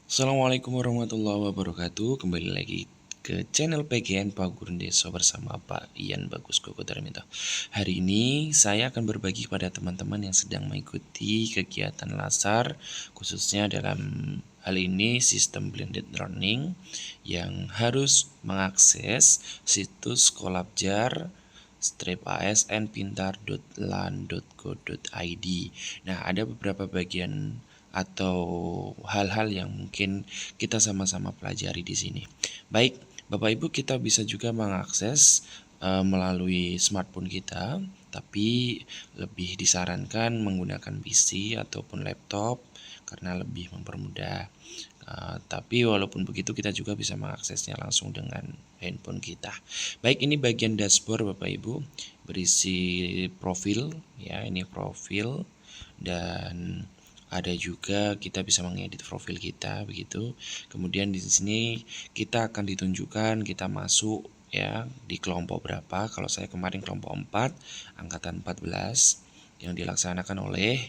Assalamualaikum warahmatullahi wabarakatuh. Kembali lagi ke channel PGN Pak Guru Desa bersama Pak Ian Bagus Koko Darminto. Hari ini saya akan berbagi kepada teman-teman yang sedang mengikuti kegiatan LASAR, khususnya dalam hal ini sistem blended learning, yang harus mengakses situs Kolabjar asn.pintar.lan.go.id. Nah, ada beberapa bagian atau hal-hal yang mungkin kita sama-sama pelajari di sini. Baik, Bapak Ibu, kita bisa juga mengakses melalui smartphone kita, tapi lebih disarankan menggunakan PC ataupun laptop karena lebih mempermudah. Tapi walaupun begitu kita juga bisa mengaksesnya langsung dengan handphone kita. Baik, ini bagian dashboard Bapak Ibu, berisi profil ya, ini profil, dan ada juga kita bisa mengedit profil kita begitu. Kemudian di sini kita akan ditunjukkan kita masuk ya di kelompok berapa. Kalau saya kemarin kelompok 4, angkatan 14 yang dilaksanakan oleh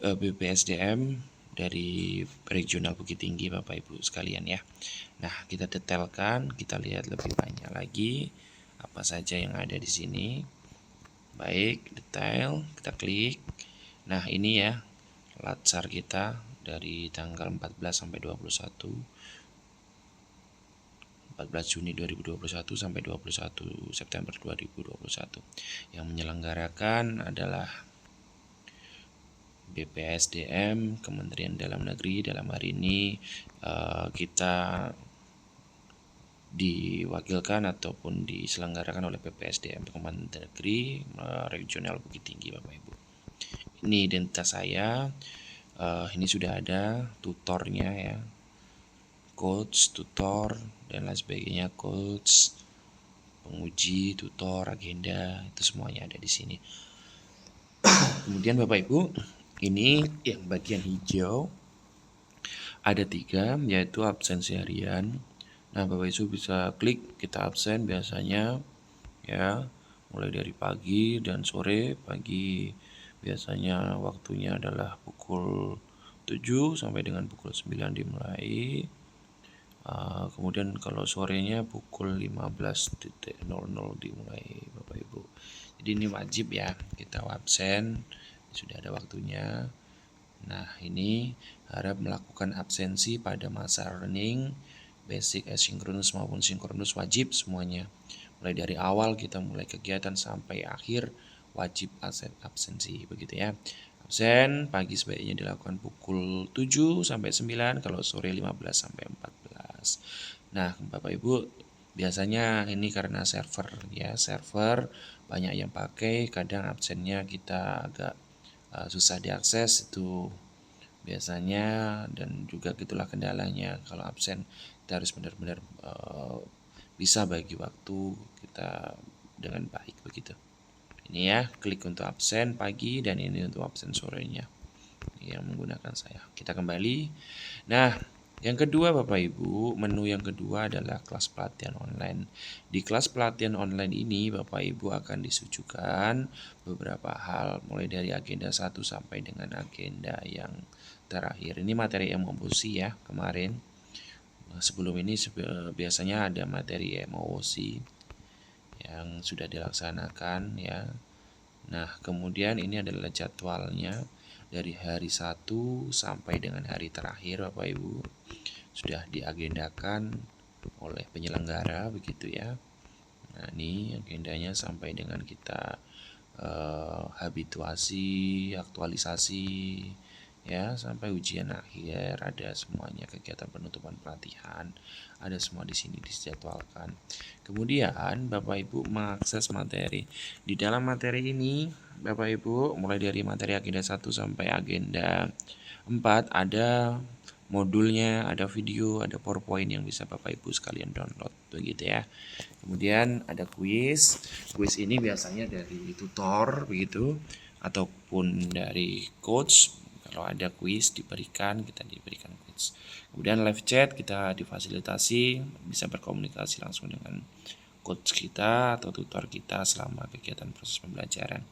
BPSDM dari regional Bukit Tinggi Bapak Ibu sekalian ya. Nah, kita detailkan, kita lihat lebih banyak lagi apa saja yang ada di sini. Baik, detail, kita klik. Nah, ini ya LASAR kita dari tanggal 14 sampai 21. 14 Juni 2021 sampai 21 September 2021. Yang menyelenggarakan adalah BPSDM, Kementerian Dalam Negeri. Dalam hari ini kita diwakilkan ataupun diselenggarakan oleh BPSDM Kementerian Negeri Regional Bukit Tinggi Bapak Ibu. Ini identitas saya. Ini sudah ada tutornya ya, coach, tutor, dan lain sebagainya, coach, penguji, tutor, agenda, itu semuanya ada di sini. Kemudian Bapak Ibu, ini yang bagian hijau ada 3, yaitu absensi harian. Nah, Bapak Ibu bisa klik kita absen biasanya ya, mulai dari pagi dan sore. Pagi biasanya waktunya adalah pukul 7 sampai dengan pukul 9 dimulai. Kemudian kalau sorenya pukul 15.00 dimulai Bapak Ibu. Jadi ini wajib ya, kita absen, sudah ada waktunya. Nah, ini harap melakukan absensi pada masa learning, basic, asinkronus maupun sinkronus, wajib semuanya. Mulai dari awal kita mulai kegiatan sampai akhir wajib absensi begitu ya. Absen pagi sebaiknya dilakukan pukul 7 sampai 9, kalau sore 15 sampai 14. Nah, Bapak Ibu, biasanya ini karena server ya, server banyak yang pakai, kadang absennya kita agak susah diakses itu biasanya, dan juga gitulah kendalanya. Kalau absen kita harus benar-benar bisa bagi waktu kita dengan baik begitu. Ini ya, klik untuk absen pagi dan ini untuk absen sorenya yang menggunakan saya. Kita kembali. Nah, yang kedua Bapak Ibu, menu yang kedua adalah kelas pelatihan online. Di kelas pelatihan online ini Bapak Ibu akan disuguhkan beberapa hal, mulai dari agenda 1 sampai dengan agenda yang terakhir. Ini materi MOOC ya kemarin. Sebelum ini biasanya ada materi MOOC yang sudah dilaksanakan ya. Nah, kemudian ini adalah jadwalnya dari hari 1 sampai dengan hari terakhir Bapak Ibu. Sudah diagendakan oleh penyelenggara begitu ya. Nah, ini agendanya sampai dengan kita habituasi, aktualisasi ya, sampai ujian akhir, ada semuanya. Kegiatan penutupan pelatihan ada semua di sini dijadwalkan. Kemudian Bapak Ibu mengakses materi. Di dalam materi ini Bapak Ibu mulai dari materi agenda 1 sampai agenda 4 ada modulnya, ada video, ada PowerPoint yang bisa Bapak Ibu sekalian download begitu ya. Kemudian ada kuis. Kuis ini biasanya dari tutor begitu ataupun dari coach. Kalau ada kuis diberikan, kita diberikan kuis. Kemudian live chat, kita difasilitasi bisa berkomunikasi langsung dengan coach kita atau tutor kita selama kegiatan proses pembelajaran.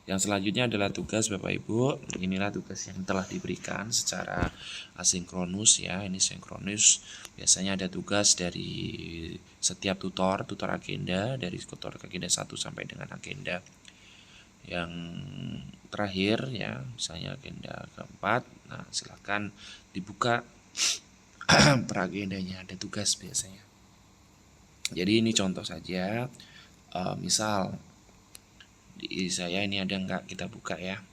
Yang selanjutnya adalah tugas Bapak Ibu. Inilah tugas yang telah diberikan secara asinkronus ya. Ini sinkronus. Biasanya ada tugas dari setiap tutor agenda, dari tutor agenda 1 sampai dengan agenda yang terakhir ya, misalnya agenda keempat. Nah, silakan dibuka per agendanya, ada tugas biasanya. Jadi ini contoh saja. Misal di saya ini ada enggak, kita buka ya.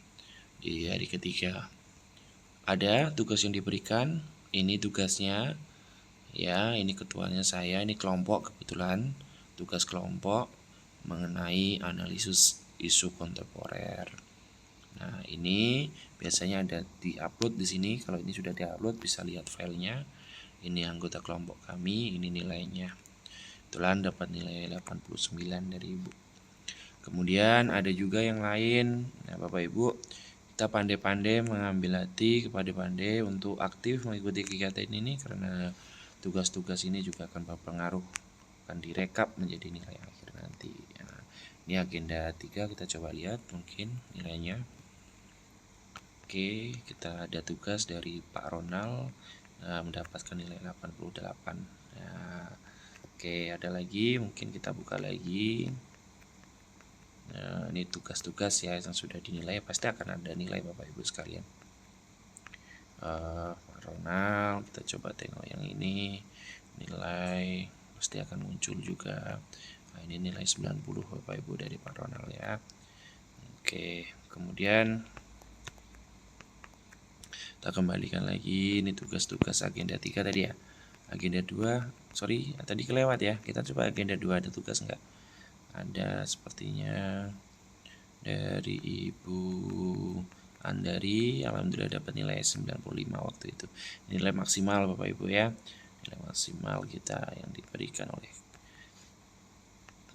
Di hari ketiga ada tugas yang diberikan, ini tugasnya ya, ini ketuanya saya, ini kelompok kebetulan, tugas kelompok mengenai analisis isu kontemporer. Nah, ini biasanya ada di-upload di sini. Kalau ini sudah di-upload bisa lihat filenya. Ini anggota kelompok kami, ini nilainya. Kebetulan dapat nilai 89 dari Ibu. Kemudian ada juga yang lain. Nah, Bapak Ibu, kita pandai-pandai mengambil hati, pandai-pandai untuk aktif mengikuti kegiatan ini karena tugas-tugas ini juga akan berpengaruh, akan direkap menjadi nilai akhir nanti. Nah, ini agenda 3, kita coba lihat mungkin nilainya. Oke, kita ada tugas dari Pak Ronald mendapatkan nilai 88. Nah, oke, ada lagi, mungkin kita buka lagi. Nah, ini tugas-tugas ya yang sudah dinilai, pasti akan ada nilai Bapak Ibu sekalian. Ronald, kita coba tengok yang ini, nilai pasti akan muncul juga. Nah, ini nilai 90 Bapak Ibu dari Pak Ronald ya. Oke, kemudian kita kembalikan lagi, ini tugas-tugas agenda 3 tadi ya. Agenda 2, sorry tadi kelewat ya, kita coba agenda 2 ada tugas enggak? Ada sepertinya dari Ibu Andari, alhamdulillah dapat nilai 95 waktu itu. Nilai maksimal Bapak Ibu ya. Nilai maksimal kita yang diberikan oleh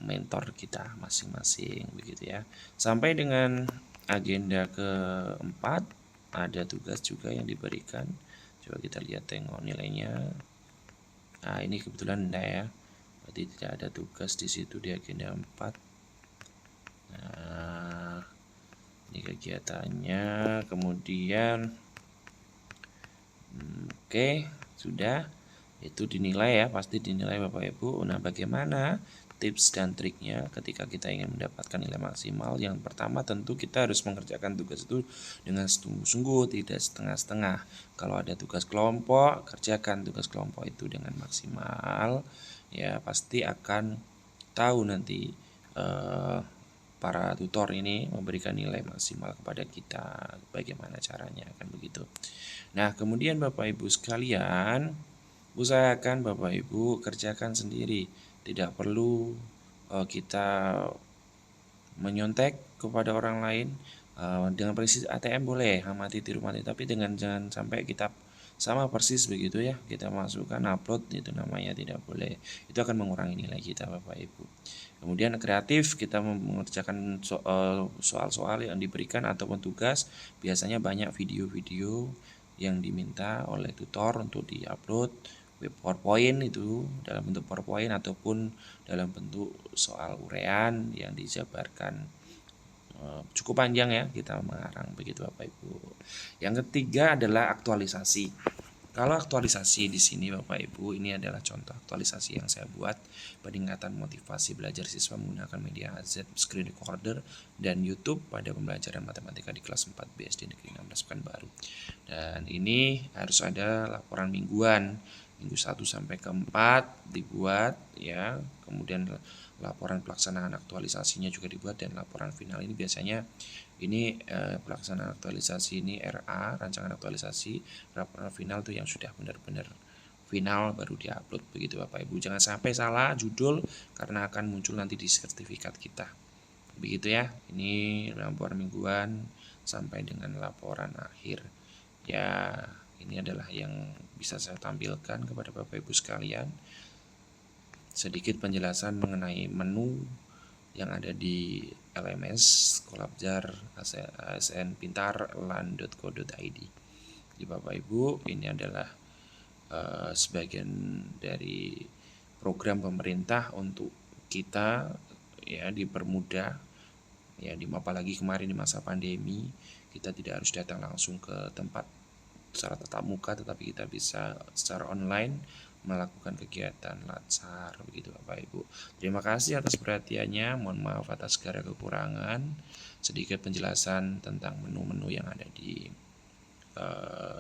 mentor kita masing-masing begitu ya. Sampai dengan agenda keempat ada tugas juga yang diberikan. Coba kita lihat tengok nilainya. Nah, ini kebetulan enggak ya. Berarti tidak ada tugas di situ di agenda 4. Nah, ini kegiatannya. Kemudian oke, sudah. Itu dinilai ya, pasti dinilai Bapak Ibu. Nah, bagaimana tips dan triknya ketika kita ingin mendapatkan nilai maksimal? Yang pertama tentu kita harus mengerjakan tugas itu dengan sungguh-sungguh, tidak setengah-setengah. Kalau ada tugas kelompok, kerjakan tugas kelompok itu dengan maksimal. Ya, pasti akan tahu nanti para tutor ini memberikan nilai maksimal kepada kita, bagaimana caranya, kan begitu. Nah, kemudian Bapak Ibu sekalian, usahakan Bapak Ibu kerjakan sendiri, tidak perlu kita menyontek kepada orang lain. Dengan persis ATM boleh, amati tiru mati, tapi dengan jangan sampai kita sama persis begitu ya, kita masukkan upload, itu namanya tidak boleh. Itu akan mengurangi nilai kita Bapak Ibu. Kemudian kreatif, kita mengerjakan soal-soal yang diberikan ataupun tugas, biasanya banyak video-video yang diminta oleh tutor untuk diupload web PowerPoint, itu dalam bentuk PowerPoint ataupun dalam bentuk soal urean yang dijabarkan cukup panjang ya, kita mengarang begitu Bapak Ibu. Yang ketiga adalah aktualisasi. Kalau aktualisasi di sini Bapak Ibu, ini adalah contoh aktualisasi yang saya buat, peningkatan motivasi belajar siswa menggunakan media AZ, screen recorder, dan YouTube pada pembelajaran matematika di kelas 4 BSD Negeri 16 Pekanbaru. Dan ini harus ada laporan mingguan, minggu 1 sampai ke 4 dibuat ya. Kemudian laporan pelaksanaan aktualisasinya juga dibuat, dan laporan final ini biasanya ini pelaksanaan aktualisasi ini RA, rancangan aktualisasi. Laporan final tuh yang sudah benar-benar final baru diupload begitu Bapak Ibu. Jangan sampai salah judul karena akan muncul nanti di sertifikat kita. Begitu ya. Ini laporan mingguan sampai dengan laporan akhir. Ya, ini adalah yang bisa saya tampilkan kepada Bapak Ibu sekalian. Sedikit penjelasan mengenai menu yang ada di LMS Kolabjar ASN Pintar lan.co.id. Di Bapak Ibu, ini adalah sebagian dari program pemerintah untuk kita ya dipermudah Ya, apalagi kemarin di masa pandemi, kita tidak harus datang langsung ke tempat secara tatap muka, tetapi kita bisa secara online melakukan kegiatan latsar begitu Bapak Ibu. Terima kasih atas perhatiannya, mohon maaf atas segala kekurangan. Sedikit penjelasan tentang menu-menu yang ada di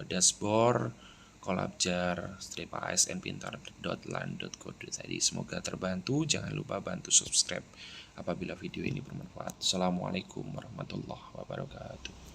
dashboard kolabjar-asn.pintar.lan.co.id. Semoga terbantu. Jangan lupa bantu subscribe apabila video ini bermanfaat. Assalamualaikum warahmatullahi wabarakatuh.